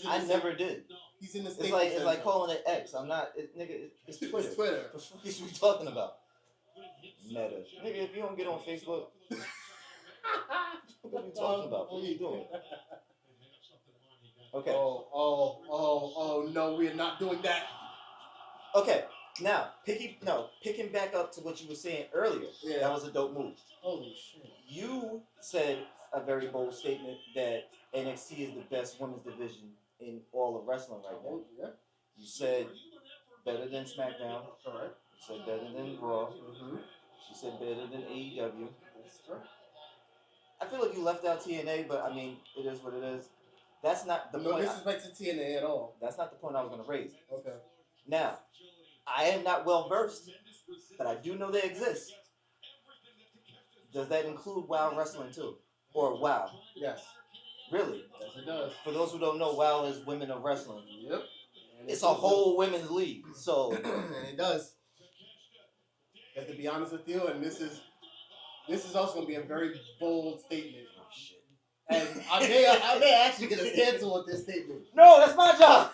I never did. He's in the It's like calling it X. I'm not, nigga. It's Twitter. It's Twitter. What the fuck is we talking about? Meta, nigga. If you don't get on Facebook, what are we talking about? What are you doing? Okay. Oh, no, we're not doing that. Okay, now, picking back up to what you were saying earlier, that was a dope move. Holy shit. You said a very bold statement that NXT is the best women's division in all of wrestling right now. Yeah. You said better than SmackDown. Correct. You said better than Raw. You said better than AEW. That's correct. I feel like you left out TNA, but I mean, it is what it is. That's not the point. No disrespect to TNA at all. That's not the point I was going to raise. Okay. Now, I am not well versed, but I do know they exist. Does that include WoW Wrestling too? Or WoW? Yes. Really? Yes, it does. For those who don't know, WoW is Women of Wrestling. Yep. It's a whole women's league. So and it does. And to be honest with you, and this is also going to be a very bold statement. Oh shit. And I may actually get a cancel with this statement. No, that's my job.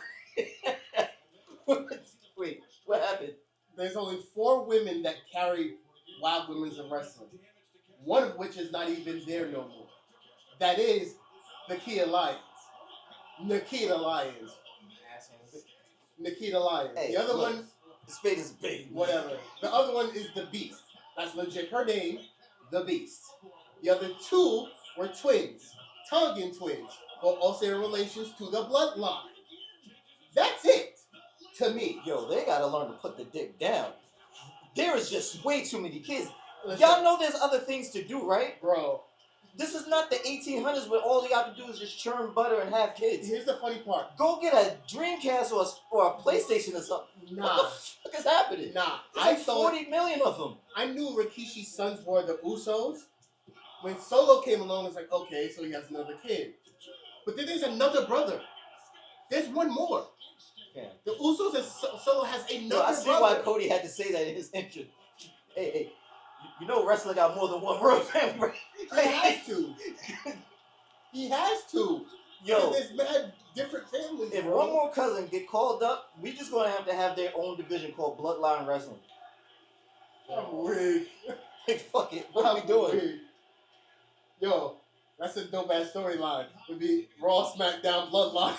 Wait, what happened? There's only 4 women that carry Wild Women's of Wrestling. One of which is not even there no more. That is Nikita Lyons. Nikita Lyons. Hey, the other one... Spade is big. Whatever. The other one is The Beast. That's legit her name, The Beast. The other 2 were twins. Tongan twins. But also in relations to the bloodline. That's it. To me. Yo, they gotta learn to put the dick down. There is just way too many kids. Listen, y'all know there's other things to do, right? Bro. This is not the 1800s where all you got to do is just churn butter and have kids. Here's the funny part. Go get a Dreamcast or a PlayStation or something. Nah. What the fuck is happening? Nah. There's like 40 million of them. I knew Rikishi's sons were the Usos. When Solo came along, it's like, okay, so he has another kid. But then there's another brother. There's one more. Yeah. The Usos and Solo has another brother. I see why Cody had to say that in his intro. Hey. You know wrestling got more than one royal family, right? He has to. Yo. There's mad different families. If one more cousin get called up, we just gonna have their own division called Bloodline Wrestling. I'm weak. Like, fuck it. What are we doing? Weak. Yo, that's a dope ass storyline. It'd be Raw, SmackDown, Bloodline.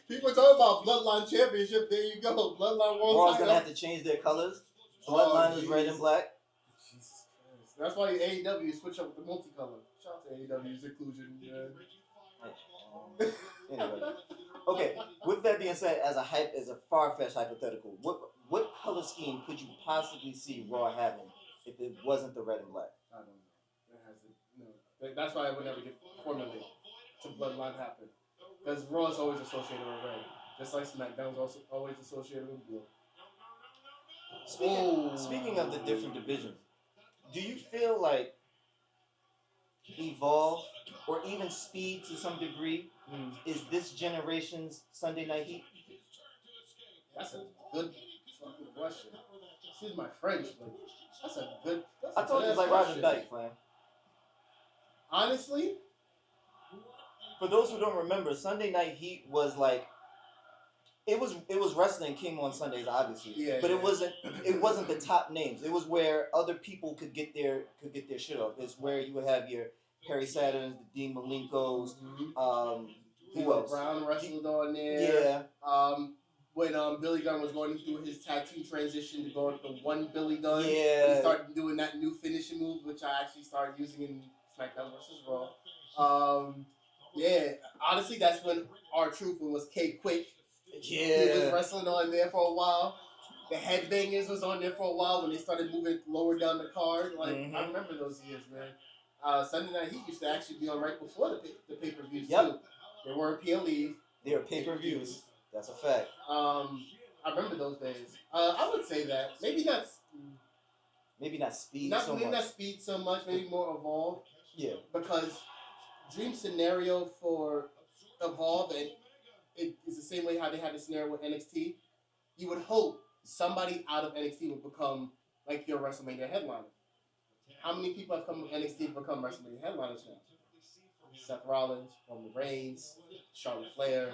People talk about Bloodline Championship. There you go. Bloodline World Raw's gonna have to change their colors. Bloodline is red and black. Jesus Christ. That's why AEW switch up with the multicolor. Shout out to AEW's inclusion. Anyway. Okay, with that being said, as a far-fetched hypothetical, what color scheme could you possibly see Raw having if it wasn't the red and black? I don't know. It has no. That's why I would never get formulated to Bloodline happen. Because Raw is always associated with red. Just like SmackDown is also always associated with blue. Speaking of the different divisions, do you feel like Evolve or even Speed to some degree is this generation's Sunday Night Heat? That's a good fucking question. Excuse my French, but that's a good. I told you it's like Roger Dyke, man. Honestly, for those who don't remember, Sunday Night Heat was like it was wrestling came on Sundays, obviously, but it wasn't the top names. It was where other people could get their shit off. It's where you would have your Perry Saturns, the Dean Malenkos, who else? Brown wrestled on there. Yeah. When Billy Gunn was going through his tag team transition to go to the one Billy Gunn, yeah, he started doing that new finishing move, which I actually started using in SmackDown vs. Raw. Yeah, honestly, that's when R-Truth was K-Quick. Yeah. He was wrestling on there for a while. The Headbangers was on there for a while when they started moving lower down the card. Like, I remember those years, man. Sunday Night Heat used to actually be on right before the pay-per-views, too. They weren't PLEs. They were pay-per-views. That's a fact. I remember those days. I would say that. Maybe not Speed so much. Maybe not Speed so much. Maybe more Evolve. Yeah. Because dream scenario for Evolve, and it is the same way how they had the scenario with NXT. You would hope somebody out of NXT would become like your WrestleMania headliner. How many people have come from NXT to become WrestleMania headliners now? Seth Rollins, Roman Reigns, Charlotte Flair,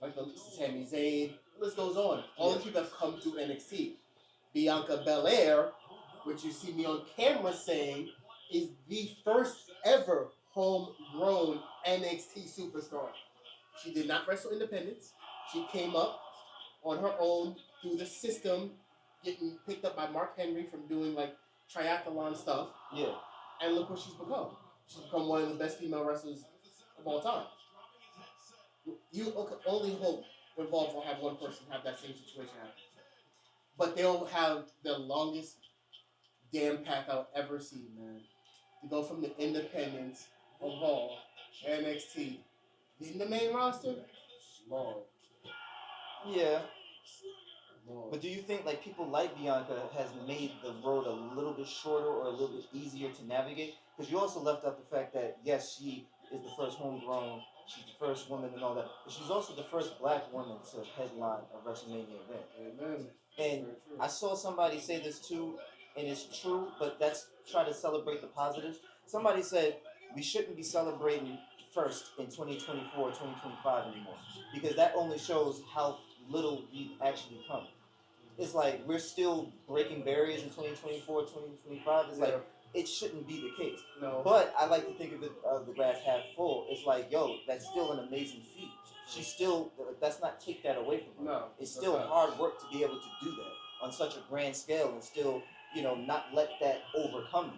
like the Sami Zayn. The list goes on. All these people have come through NXT. Bianca Belair, which you see me on camera saying, is the first ever homegrown NXT superstar. She did not wrestle independents. She came up on her own through the system, getting picked up by Mark Henry from doing like triathlon stuff. Yeah. And look what she's become. She's become one of the best female wrestlers of all time. You can only hope Evolve will have one person have that same situation happen. But they'll have the longest damn path I'll ever see, man. To go from the independents, Evolve, NXT, in the main roster, long. Yeah. But do you think like people like Bianca has made the road a little bit shorter or a little bit easier to navigate? Because you also left out the fact that yes, she is the first homegrown, she's the first woman and all that, but she's also the first black woman to headline a WrestleMania event. Amen. And I saw somebody say this too, and it's true, but that's try to celebrate the positives. Somebody said we shouldn't be celebrating first in 2024, 2025 anymore, because that only shows how little we've actually come. It's like we're still breaking barriers in 2024, 2025. It's like it shouldn't be the case. No. But I like to think of it of the glass half full. It's like, yo, that's still an amazing feat. She's still, that's not take that away from her. No. It's still hard work to be able to do that on such a grand scale and still, not let that overcome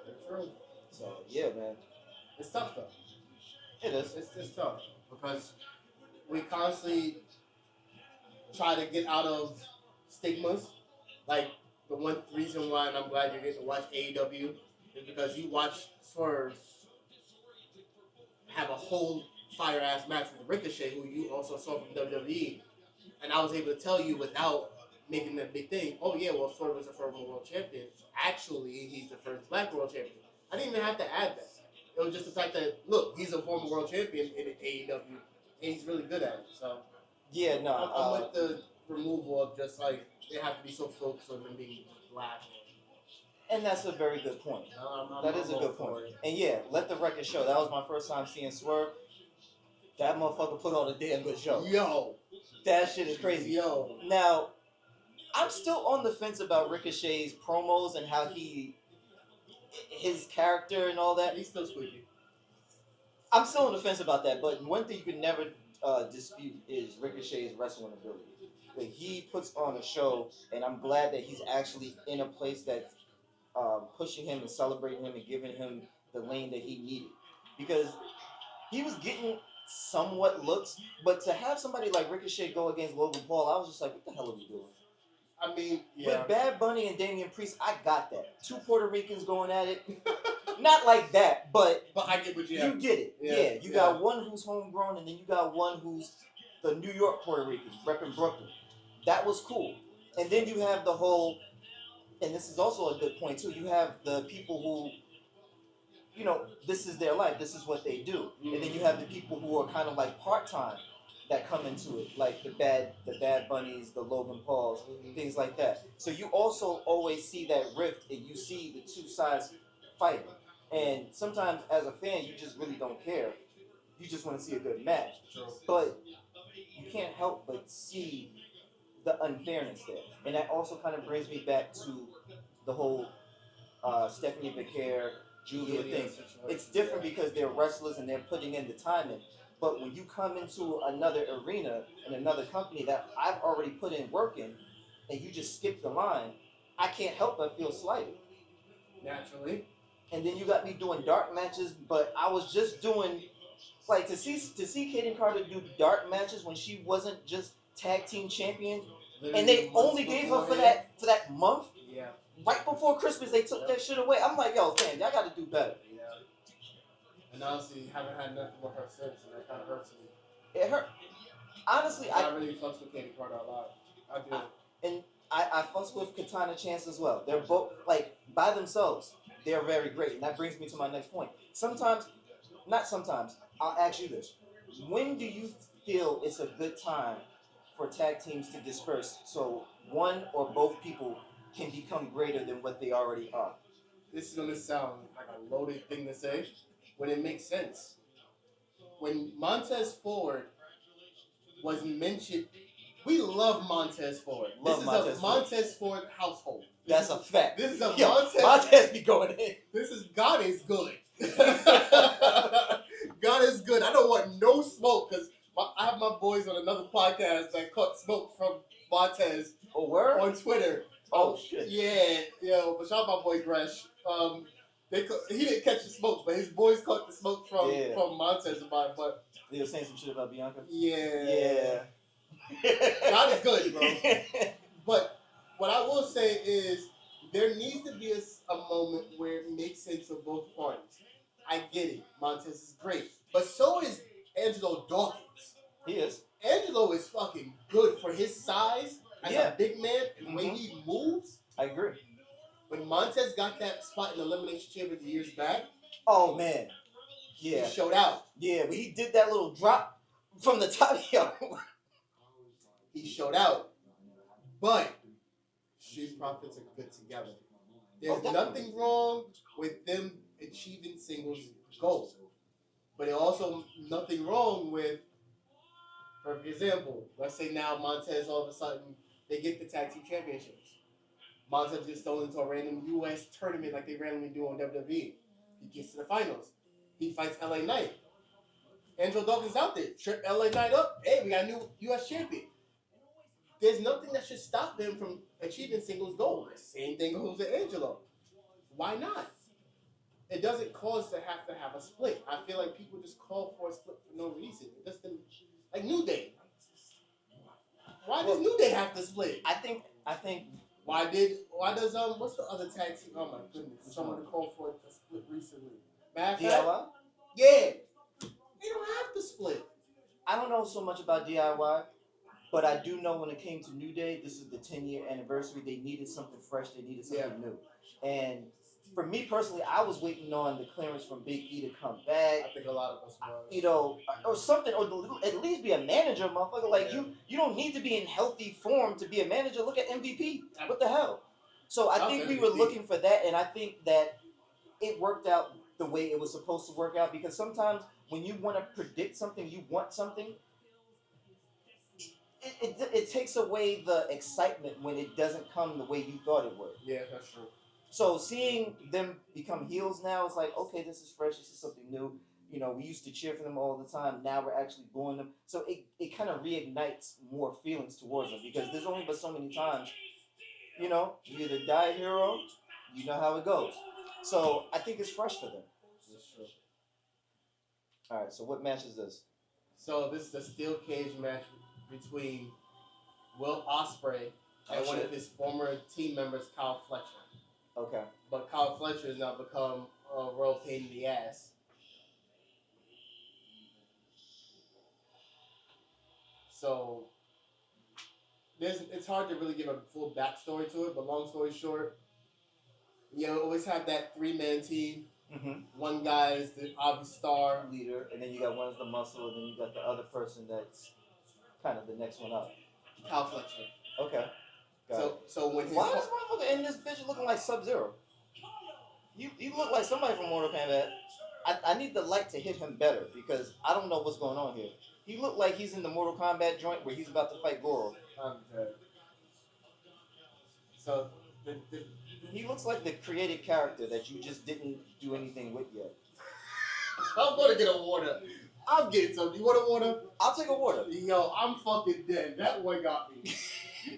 you. True. So, yeah, man. It's tough, though. It is. It's tough because we constantly try to get out of stigmas. Like, the one reason why, and I'm glad you're getting to watch AEW, is because you watch Swerve have a whole fire-ass match with Ricochet, who you also saw from WWE, and I was able to tell you without making that big thing, oh yeah, well, Swerve is the former world champion. Actually, he's the first black world champion. I didn't even have to add that. It was just the fact that, look, he's a former world champion in AEW, and he's really good at it, so... Yeah, no. I'm with the removal of just like they have to be so focused on them being black. And that's a very good point. That is a good point. And yeah, let the record show. That was my first time seeing Swerve. That motherfucker put on a damn good show. Yo. That shit is crazy. Yo. Now, I'm still on the fence about Ricochet's promos and how his character and all that. He's still squeaky. I'm still on the fence about that, but one thing you can never dispute is Ricochet's wrestling ability. Like, he puts on a show, and I'm glad that he's actually in a place that's pushing him and celebrating him and giving him the lane that he needed. Because he was getting somewhat looks, but to have somebody like Ricochet go against Logan Paul, I was just like, what the hell are we doing? I mean, yeah. With Bad Bunny and Damian Priest, I got that. Two Puerto Ricans going at it. Not like that, but I get what you get it. Yeah. You got one who's homegrown, and then you got one who's the New York Puerto Rican, repping Brooklyn. That was cool. And then you have the whole, and this is also a good point too, you have the people who, this is their life, this is what they do. Mm-hmm. And then you have the people who are kind of like part-time that come into it, like the Bad Bunnies, the Logan Pauls, things like that. So you also always see that rift, and you see the two sides fighting. And sometimes as a fan, you just really don't care. You just want to see a good match. True. But you can't help but see the unfairness there. And that also kind of brings me back to the whole Stephanie Becker, Julia thing. It's different because they're wrestlers and they're putting in the time in. But when you come into another arena and another company that I've already put in work in, and you just skip the line, I can't help but feel slighted. Naturally. And then you got me doing dark matches, but I was just doing, like, to see Kaden Carter do dark matches when she wasn't just tag team champion, literally, and they only gave her for that month. Yeah. Right before Christmas, they took that shit away. I'm like, yo, fam, y'all got to do better. Yeah. And honestly, haven't had nothing with her since, and that kind of hurts me. It hurt. Honestly, I really fucks with Kaden Carter a lot. I do. And I fucks with Katana Chance as well. They're both, like, by themselves, they're very great. And that brings me to my next point. I'll ask you this. When do you feel it's a good time for tag teams to disperse so one or both people can become greater than what they already are? This is going to sound like a loaded thing to say, when it makes sense. When Montez Ford was mentioned, we love Montez Ford. This is a Montez Ford household. That's a fact. This is a Montez be going in. This is God is good. God is good. I don't want no smoke because I have my boys on another podcast that caught smoke from Montez on Twitter. Oh shit. Yeah. But shout out my boy Gresh. He didn't catch the smoke, but his boys caught the smoke from Montez about it. But they were saying some shit about Bianca. Yeah. God is good, bro. But what I will say is there needs to be a moment where it makes sense for both parties. I get it. Montez is great. But so is Angelo Dawkins. He is. Angelo is fucking good for his size as a big man and the way he moves. I agree. When Montez got that spot in the Elimination Chamber years back. Oh, man. Yeah. He showed out. Yeah, but he did that little drop from the top. He showed out. But Street Profits are good together. There's nothing wrong with them achieving singles goals. But there's also nothing wrong with, for example, let's say now Montez all of a sudden, they get the tag team championships. Montez gets thrown into a random U.S. tournament like they randomly do on WWE. He gets to the finals. He fights LA Knight. Angelo Dawkins out there. Trip LA Knight up. Hey, we got a new U.S. champion. There's nothing that should stop them from achieving singles goals. Same thing goes to Angelo. Why not? It doesn't cause to have a split. I feel like people just call for a split for no reason. It doesn't, like New Day. Why does New Day have to split? I think. Why does what's the other tag team? Oh my goodness! Someone called for it to split recently. DIY? Yeah. They don't have to split. I don't know so much about DIY, but I do know when it came to New Day, this is the 10-year anniversary. They needed something fresh. They needed something new. And for me personally, I was waiting on the clearance from Big E to come back. I think a lot of us was. You know, or something, or at least be a manager, motherfucker. Like, you don't need to be in healthy form to be a manager. Look at MVP. What the hell? So I think we were looking for that, and I think that it worked out the way it was supposed to work out, because sometimes when you want to predict something, you want something, it takes away the excitement when it doesn't come the way you thought it would. Yeah, that's true. So seeing them become heels now, it's like, okay, this is fresh, this is something new. You know, we used to cheer for them all the time. Now we're actually booing them. So it kind of reignites more feelings towards them, because there's only but so many times, you know, you either die a hero, you know how it goes. So I think it's fresh for them. That's true. All right, so what match is this? So this is a steel cage match between Will Ospreay and one of his former team members, Kyle Fletcher. Okay. But Kyle Fletcher has now become a real pain in the ass. So it's hard to really give a full backstory to it, but long story short, you know, always have that 3-man team. Mm-hmm. One guy is the obvious star leader, and then you got one as the muscle, and then you got the other person that's kind of the next one up. Kyle Fletcher. Okay. So when why is motherfucker in this bitch looking like Sub-0? You look like somebody from Mortal Kombat. I need the light to hit him better, because I don't know what's going on here. He looked like he's in the Mortal Kombat joint where he's about to fight Goro. I'm dead. So he looks like the created character that you just didn't do anything with yet. I'm gonna get a water. I'm getting something. You want a water? I'll take a water. Yo, I'm fucking dead. That one got me.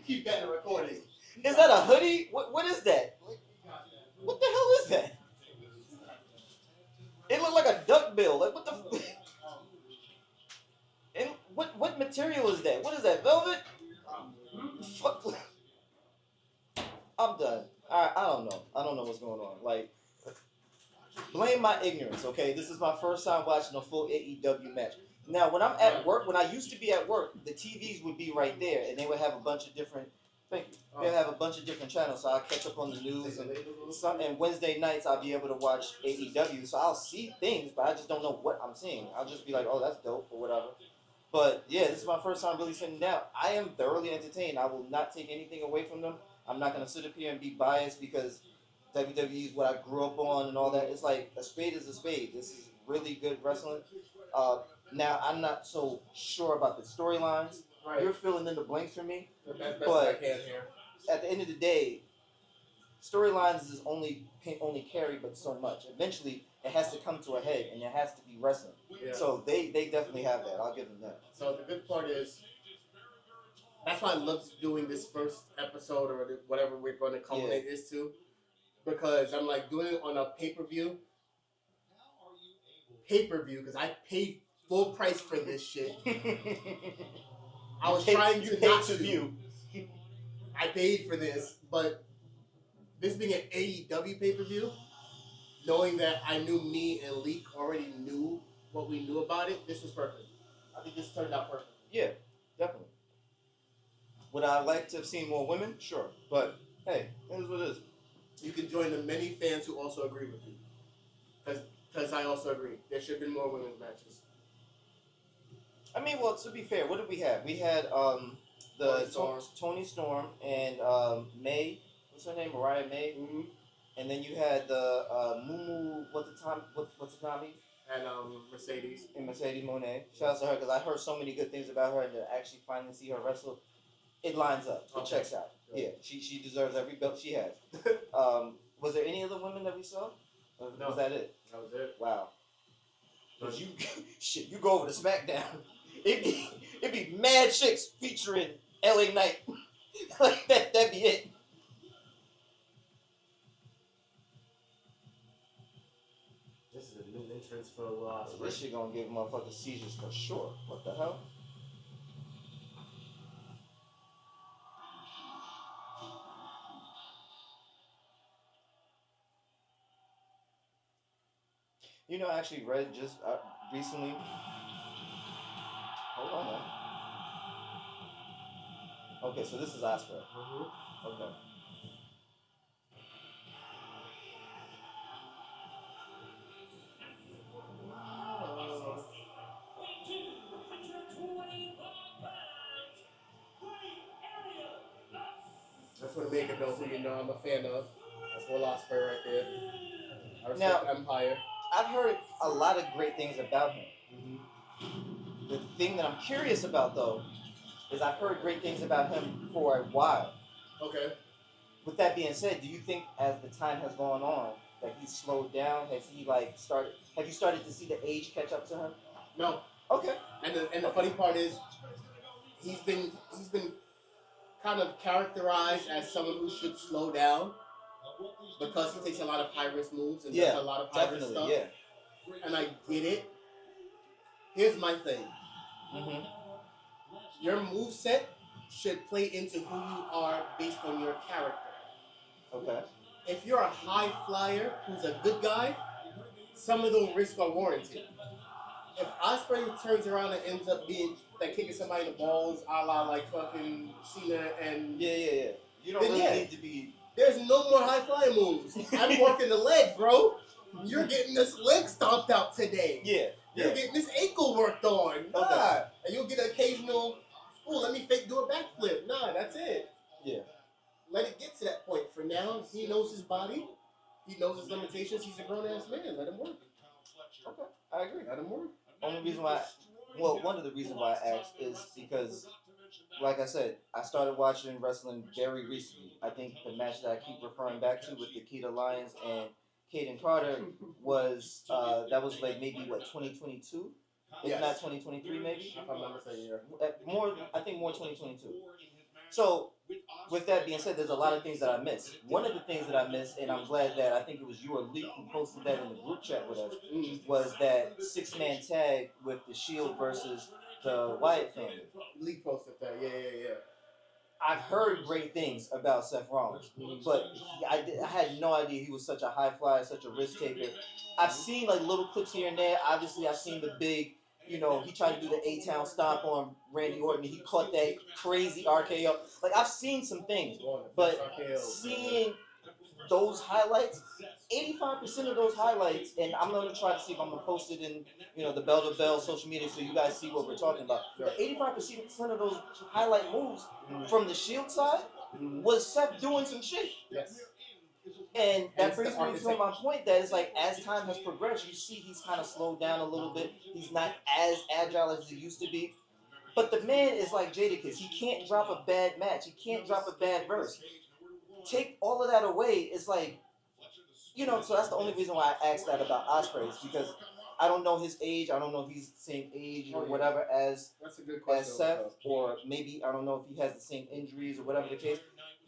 Keep that in the recording. Is that a hoodie? What is that? What the hell is that? It looked like a duck bill. Like, what the? And what material is that? What is that? Velvet? Fuck. I'm done. I don't know. I don't know what's going on. Like, blame my ignorance, okay? This is my first time watching a full AEW match. Now, when I'm at work, when I used to be at work, the TVs would be right there, and they would have a bunch of different. Thank you. They'll have a bunch of different channels, so I'll catch up on the news, and Wednesday nights I'll be able to watch AEW, so I'll see things, but I just don't know what I'm seeing. I'll just be like, oh, that's dope, or whatever. But yeah, this is my first time really sitting down. I am thoroughly entertained. I will not take anything away from them. I'm not going to sit up here and be biased, because WWE is what I grew up on and all that. It's like a spade is a spade. This is really good wrestling. Now I'm not so sure about the storylines. Right. You're filling in the blanks for me. The best but I can here. At the end of the day, storylines is only carry but so much. Eventually, it has to come to a head, and it has to be wrestling. Yeah. So they definitely have that. I'll give them that. So the good part is, that's why I love doing this first episode or whatever we're going to culminate this to, because I'm like doing it on a pay-per-view, because I paid full price for this shit. I was trying to not to view. I paid for this, but this being an AEW pay-per-view, knowing that I knew me and Leak already knew what we knew about it, this was perfect. I think this turned out perfect. Yeah, definitely. Would I like to have seen more women? Sure. But, hey, it is what it is. You can join the many fans who also agree with you. Because I also agree. There should have been more women's matches. I mean, well, to be fair, what did we have? We had Tony Storm and May. What's her name? Mariah May. Mm-hmm. And then you had the Mumu. What's the name? And Mercedes. And Mercedes Moné. Shout out to her because I heard so many good things about her, and to actually finally see her wrestle, it lines up. It checks out. Good. Yeah, she deserves every belt she has. Was there any other women that we saw? Or no. Was that it? That was it. Wow. Cause you go over to SmackDown, it be mad chicks featuring LA Knight. Like that'd be it. This is a new entrance for Lost. This shit gonna give motherfuckers seizures for sure. What the hell? You know, I actually read just recently. Hold on now. Okay, so this is Osprey. Mm-hmm. Okay. That's what make it know who you know I'm a fan of. That's Will Ospreay right there. I respect Empire. I've heard a lot of great things about him. Mm-hmm. The thing that I'm curious about, though, is I've heard great things about him for a while. Okay. With that being said, do you think as the time has gone on that he's slowed down? Has he started? Have you started to see the age catch up to him? No. Okay. And the funny part is, he's been kind of characterized as someone who should slow down because he takes a lot of high risk moves and does a lot of high risk stuff. Yeah. And I get it. Here's my thing. Mm-hmm. Your moveset should play into who you are based on your character. Okay. If you're a high flyer who's a good guy, some of those risks are warranted. If Ospreay turns around and ends up being like kicking somebody in the balls, a la like fucking Cena and yeah, you don't really need to be. There's no more high flying moves. I'm working the leg, bro. You're getting this leg stomped out today. Yeah. You're getting this ankle worked on. Nah. Okay. And you'll get an occasional, let me fake do a backflip. Nah, that's it. Yeah. Let it get to that point. For now, he knows his body. He knows his limitations. He's a grown-ass man. Let him work. Okay. I agree. Let him work. Only reason why, one of the reasons why I asked is because, like I said, I started watching wrestling very recently. I think the match that I keep referring back to with Nikita Lyons and Kaden Carter was that was like maybe 2022, if not 2023 maybe. If I'm not mistaken, more, I think more 2022. So, with that being said, there's a lot of things that I missed. One of the things that I missed, and I'm glad that I think it was you or Lee who posted that in the group chat with us, was that 6-man tag with the Shield versus the Wyatt family. Lee posted that, yeah. I've heard great things about Seth Rollins, but I had no idea he was such a high flyer, such a risk taker. I've seen like little clips here and there. Obviously, I've seen the big, he tried to do the A-Town stomp on Randy Orton. He caught that crazy RKO. Like, I've seen some things, but seeing those highlights, 85% of those highlights, and I'm going to try to see if I'm going to post it in, the Bell to Bell social media so you guys see what we're talking about. But 85% of those highlight moves from the Shield side was Seth doing some shit. Yes. And that brings me to my point that it's like as time has progressed, you see he's kind of slowed down a little bit. He's not as agile as he used to be. But the man is like Jadakiss. He can't drop a bad match. He can't drop a bad verse. Take all of that away, it's like, so that's the only reason why I asked that about Ospreay is because I don't know his age. I don't know if he's the same age or whatever as Seth, or maybe I don't know if he has the same injuries or whatever the case.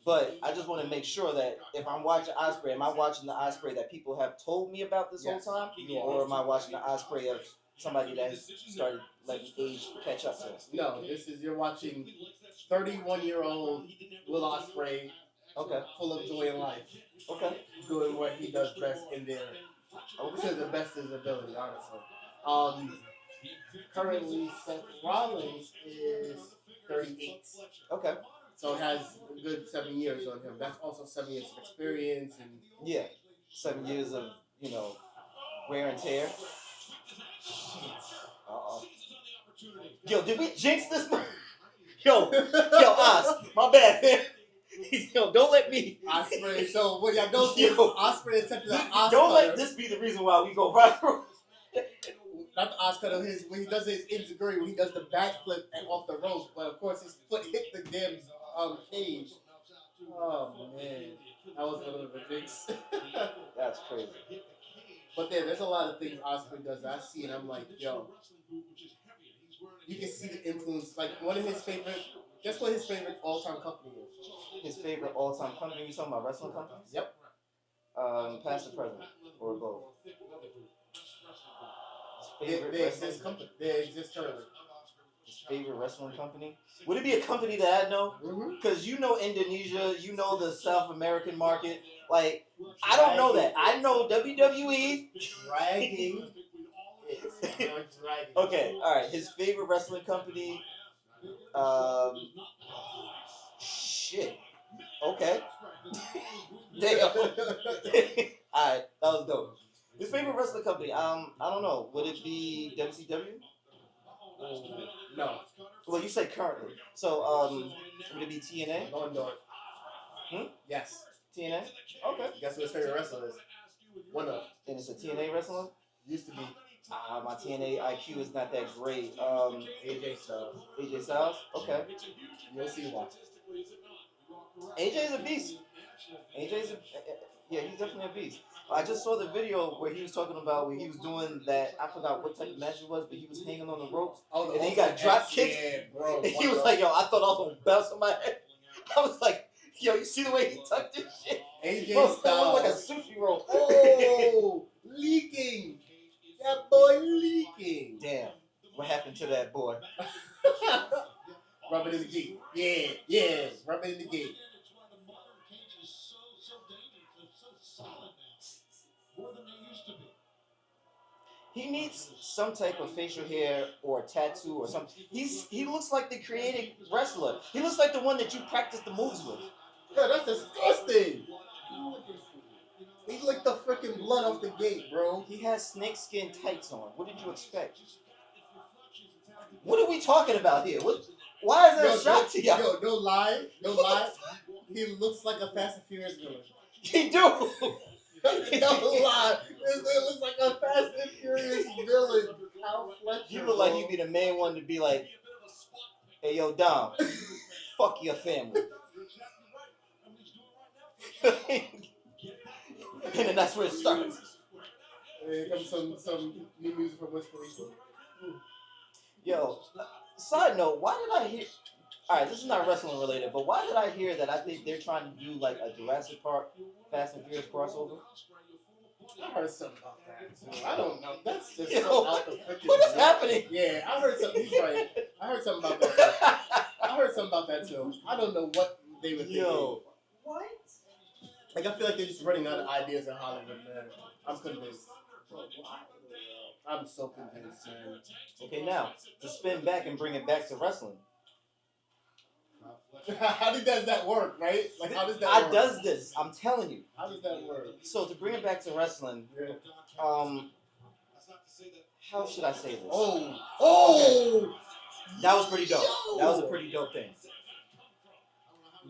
But I just want to make sure that if I'm watching Ospreay, am I watching the Ospreay that people have told me about this whole time, or am I watching the Ospreay of somebody that has started letting age catch up to him? No, you're watching 31-year-old Will Ospreay, full of joy in life, doing what he does best in there, to the best of his ability, honestly. Currently, Seth Rollins is 38. Okay. So it has a good 7 years on him. That's also 7 years of experience and 7 years of wear and tear. Yo, did we jinx this? Yo, Os, my bad, man. Yo, don't let me. Ospreay. So what y'all don't see? Ospreay attempted an Oscar. Don't let this be the reason why we go viral. Not the Oscar, when he does his enziguri, when he does the backflip and off the ropes, but of course his foot hit the damn cage. Oh man, that was a little bit of a jinx. That's crazy. But there's a lot of things Ospreay does that I see, and I'm like, yo, you can see the influence. Like one of his favorite. Guess what his favorite all-time company is? His favorite all-time company? You talking about wrestling companies? Yep. Past or present, or both? They exist currently. His favorite wrestling company? Would it be a company that I know? Because Indonesia, the South American market. Like, I don't know that. I know WWE. Dragging. Okay, all right. His favorite wrestling company. Shit. Okay. Damn. Alright, that was dope. His favorite wrestling company, I don't know. Would it be WCW? No. Well, you said currently. So, would it be TNA? Going north. Yes. TNA? Okay. Guess what his favorite wrestler is? One of. And it's a TNA wrestler? Used to be. My TNA IQ is not that great. AJ Styles. AJ Styles? Okay. You'll see why. AJ's a beast. Yeah, he's definitely a beast. I just saw the video where he was talking about when he was doing that. I forgot what type of match it was, but he was hanging on the ropes. And then he got drop kicked. Yeah, bro. And he was like, yo, I thought I was going to bounce on my head. I was like, yo, you see the way he tucked this shit? AJ Styles. Like a sushi roll. Oh, leaking. That boy leaking. Damn. What happened to that boy? Rub it in the gate. Yeah. Rub it in the gate. He needs some type of facial hair or tattoo or something. He looks like the creative wrestler. He looks like the one that you practice the moves with. Yeah, that's disgusting. He licked the freaking blood off the gate, bro. He has snakeskin tights on. What did you expect? What are we talking about here? Why is that a shock to y'all? Yo, no lie. He looks like a Fast and Furious villain. He do. No lie. It looks like a Fast and Furious villain. How Fletcher, you look like he'd be the main one to be like, hey, yo, Dom, fuck your family. And then that's where it starts. Here comes some new music from West Khalifa. Yo, side note, why did I hear... Alright, this is not wrestling related, but why did I hear that I think they're trying to do like a Jurassic Park Fast and Furious crossover? I heard something about that too. I don't know. That's just so out the freaking... What is happening? Yeah, I heard something. He's right. I heard something about that too. I don't know what they were thinking. Yo. What? Like, I feel like they're just running out of ideas in Hollywood, man. I'm convinced. I'm so convinced, man. Okay, now, to spin back and bring it back to wrestling. How does that work, right? Like, how does that work? Does this. I'm telling you. How does that work? So, to bring it back to wrestling, how should I say this? Oh! Okay. That was pretty dope. That was a pretty dope thing.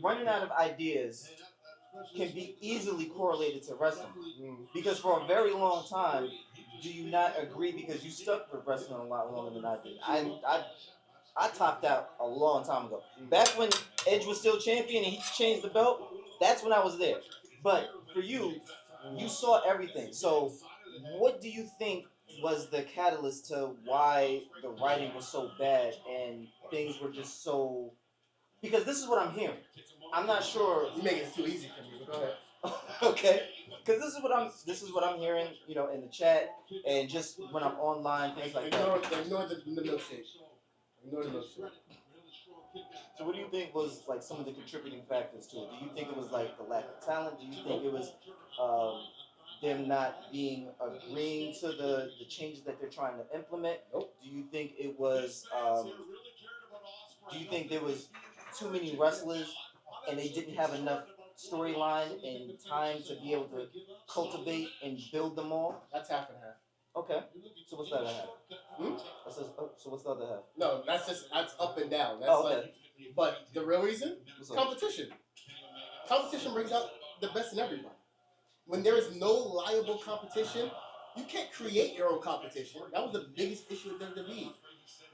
Running out of ideas can be easily correlated to wrestling. Because for a very long time, do you not agree? Because you stuck with wrestling a lot longer than I did. I topped out a long time ago. Back when Edge was still champion and he changed the belt, that's when I was there. But for you, you saw everything. So what do you think was the catalyst to why the writing was so bad and things were just so? Because this is what I'm hearing. I'm not sure. You make it too easy for me. But go ahead. Okay, because this is what I'm hearing, in the chat and just when I'm online, things like that. Ignore the milkshake. Ignore the milkshake. So what do you think was like some of the contributing factors to it? Do you think it was like the lack of talent? Do you think it was them not agreeing to the changes that they're trying to implement? Nope. Do you think it was? Do you think there was too many wrestlers and they didn't have enough storyline and time to be able to cultivate and build them all? That's half and half. Okay. So what's the other half? So what's the other half? No, that's up and down. That's okay. But the real reason? Competition. Competition brings out the best in everybody. When there is no liable competition, you can't create your own competition. That was the biggest issue with WWE.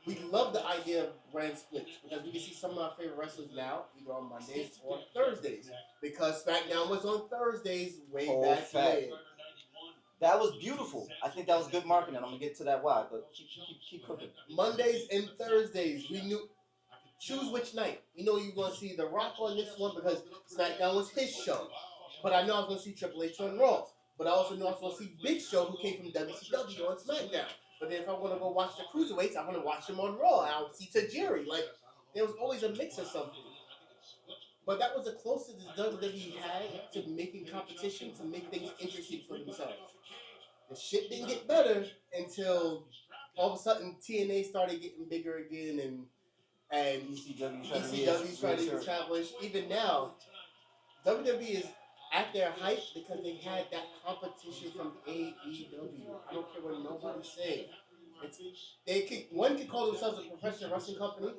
We love the idea of brand splits because we can see some of our favorite wrestlers now either on Mondays or Thursdays because SmackDown was on Thursdays way back when. That was beautiful. I think that was good marketing. I'm gonna get to that why, but keep cooking. Mondays and Thursdays, we knew. Choose which night. You know you're gonna see The Rock on this one because SmackDown was his show, but I know I was gonna see Triple H on Raw. But I also know I was gonna see Big Show who came from WCW on SmackDown. But then if I want to go watch the Cruiserweights, I want to watch them on Raw. I'll see Tajiri. Like, there was always a mix of something. But that was the closest the WWE had to making competition to make things interesting for themselves. The shit didn't get better until all of a sudden TNA started getting bigger again and ECW tried to establish. Even now, WWE is at their height because they had that competition from AEW. I don't care what nobody's saying. One can call themselves a professional wrestling company,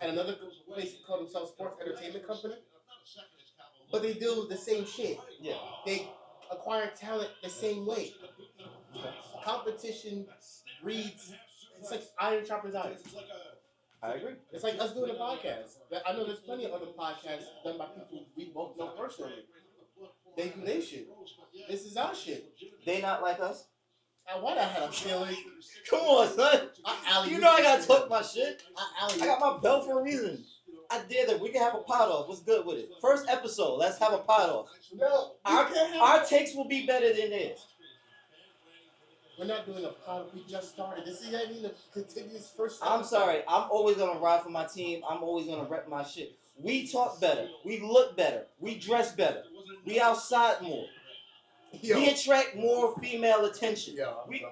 and another place can call themselves sports entertainment company. But they do the same shit. Yeah. They acquire talent the same way. Competition breeds. It's like iron sharpens iron. I agree. It's like us doing a podcast. I know there's plenty of other podcasts done by people we both know personally. They do their shit. This is our shit. They not like us? Why the hell, Philly? Come on, son. You know I gotta talk my shit. I got my belt for a reason. I dare that. We can have a pot off. What's good with it? First episode. Let's have a pot off. No, our takes will be better than theirs. We're not doing a pot off. We just started. This is even the continuous first episode. I'm sorry. I'm always gonna ride for my team. I'm always gonna rep my shit. We talk better. We look better. We dress better. We outside more. Yo. We attract more female attention.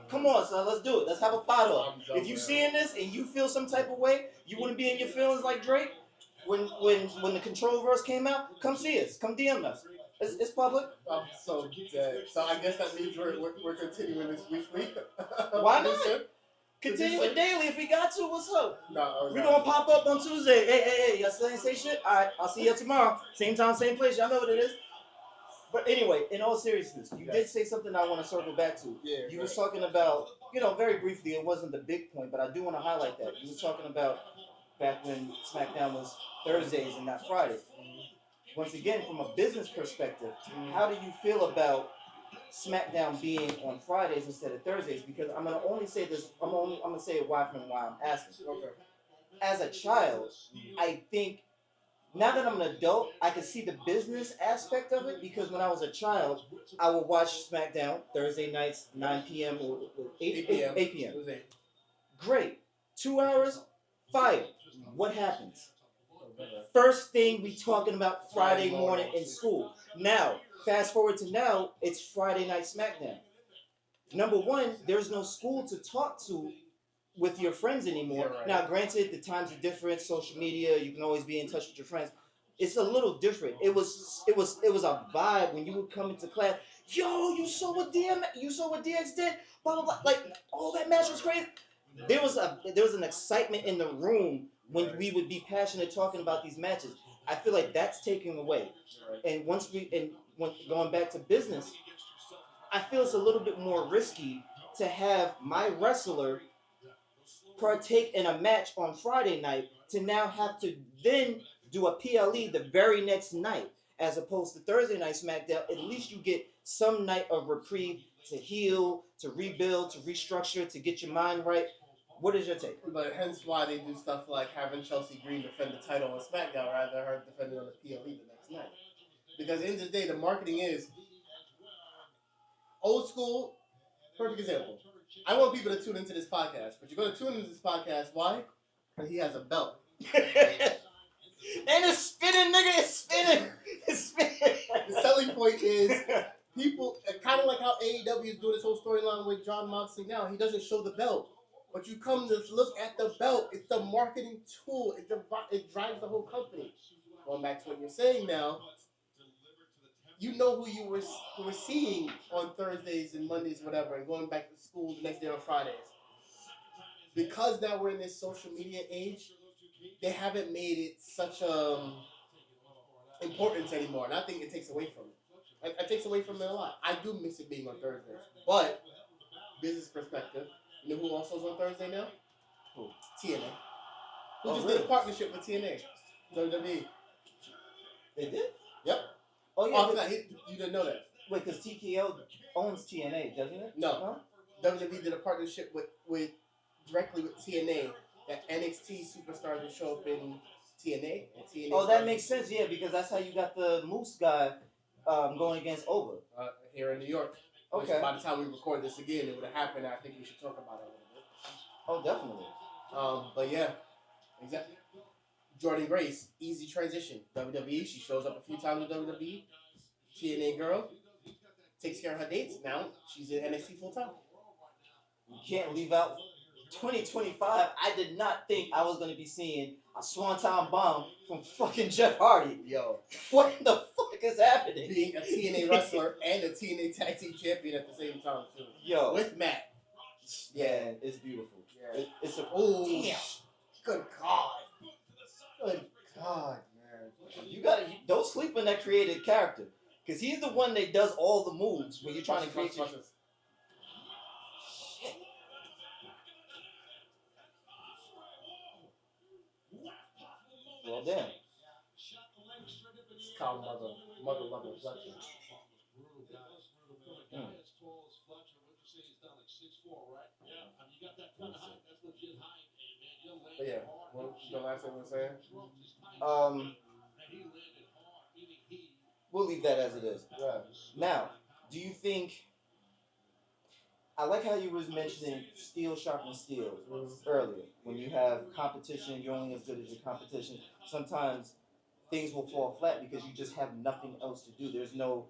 Come on, son. Let's do it. Let's have a pot off. If you seeing this and you feel some type of way, you want to be in your feelings like Drake. When the Control verse came out, come see us. Come DM us. It's public. I'm so dead. So I guess that means we're continuing this weekly. Why not? Continue it daily if we got to. What's up? No, we're gonna pop up on Tuesday. Hey, y'all still ain't say shit? All right, I'll see you tomorrow. Same time, same place. Y'all know what it is. But anyway, in all seriousness, you did say something I want to circle back to. Yeah, you was talking about, very briefly, it wasn't the big point, but I do want to highlight that. You was talking about back when SmackDown was Thursdays and not Fridays. Once again, from a business perspective, how do you feel about SmackDown being on Fridays instead of Thursdays? Because I'm gonna only say this. I'm gonna say it why I'm asking. Okay. As a child, I think. Now that I'm an adult, I can see the business aspect of it because when I was a child, I would watch SmackDown Thursday nights, 9 p.m. or 8 p.m. Great. 2 hours, fire. What happens? First thing we talking about Friday morning in school. Now, fast forward to now, it's Friday night SmackDown. Number one, there's no school to talk to with your friends anymore. Right. Now, granted, the times are different. Social media, you can always be in touch with your friends. It's a little different. It was a vibe when you would come into class. Yo, you saw what DX did. Blah blah blah. Like all that match was crazy. There was an excitement in the room when we would be passionate talking about these matches. I feel like that's taken away. And going back to business, I feel it's a little bit more risky to have my wrestler partake in a match on Friday night to now have to then do a PLE the very next night, as opposed to Thursday night SmackDown. At least you get some night of reprieve to heal, to rebuild, to restructure, to get your mind right. What is your take? But hence why they do stuff like having Chelsea Green defend the title on SmackDown rather than her defending on the PLE the next night. Because at the end of the day, the marketing is old school. Perfect example. I want people to tune into this podcast, but you're going to tune into this podcast. Why? Because he has a belt. And it's spinning, nigga. It's spinning. It's spinning. The selling point is people, kind of like how AEW is doing this whole storyline with Jon Moxley now. He doesn't show the belt. But you come to look at the belt. It's the marketing tool. It drives the whole company. Going back to what you're saying now, you know who you were seeing on Thursdays and Mondays, whatever, and going back to school the next day on Fridays. Because now we're in this social media age, they haven't made it such importance anymore, and I think it takes away from it. It takes away from it a lot. I do miss it being on Thursdays, but business perspective, you know who also is on Thursday now? Who? TNA. Who just did a partnership with TNA? WWE. They did? Yep. Oh yeah. You didn't know that? Wait, because TKO owns TNA, doesn't it? No. WWE did a partnership with directly with TNA. That NXT superstars would show up in TNA. And TNA that makes sense. Yeah, because that's how you got the Moose guy going against Over here in New York. Okay. Which by the time we record this again, it would have happened. I think we should talk about it a little bit. Oh, definitely. But yeah, exactly. Jordan Grace, easy transition. WWE, she shows up a few times with WWE. TNA girl, takes care of her dates. Now she's in NXT full time. You can't leave out 2025. I did not think I was going to be seeing a Swanton bomb from fucking Jeff Hardy. Yo, what the fuck is happening? Being a TNA wrestler and a TNA Tag Team Champion at the same time too. Yo, with Matt. Yeah, it's beautiful. Yeah. It's a damn. Good God. Good God, man. You don't sleep on that creative character, because he's the one that does all the moves when you're trying to create. Shit. Well, damn. It's called mother love reflection. But yeah, what the last thing we're saying? We'll leave that as it is. Yeah. Now, do you think? I like how you was mentioning steel sharpens steel earlier. When you have competition, you're only as good as your competition. Sometimes things will fall flat because you just have nothing else to do. There's no